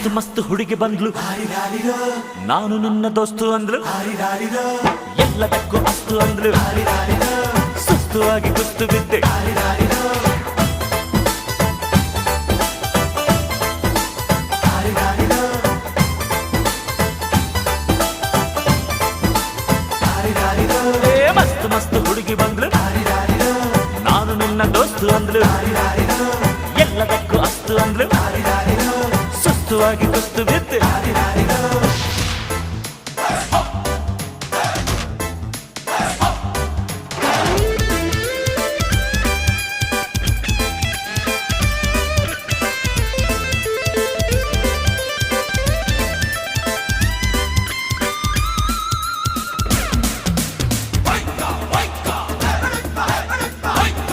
ಮಸ್ತ್ ಮಸ್ತ್ ಹುಡುಗಿ ಬಂದ್ಲು, ನಾನು ನಿನ್ನ ದೋಸ್ತು ಅಂದ್ಲು, ಎಲ್ಲದಕ್ಕೂ ಅಸ್ತು ಅಂದ್ಲು, ಸುಸ್ತು ಆಗಿ ಕುಸ್ತು ಬಿದ್ದೆ. ಮಸ್ತ್ ಮಸ್ತ್ ಹುಡುಗಿ ಬಂದ್ಲು, ನಾನು ನಿನ್ನ ದೋಸ್ತು ಅಂದ್ಲು, ಎಲ್ಲದಕ್ಕೂ ಅಸ್ತು ಅಂದ್ಲು, ಸುಸ್ತುವಾಗಿ ಕುಸ್ತು ಬಿದ್ದೆ.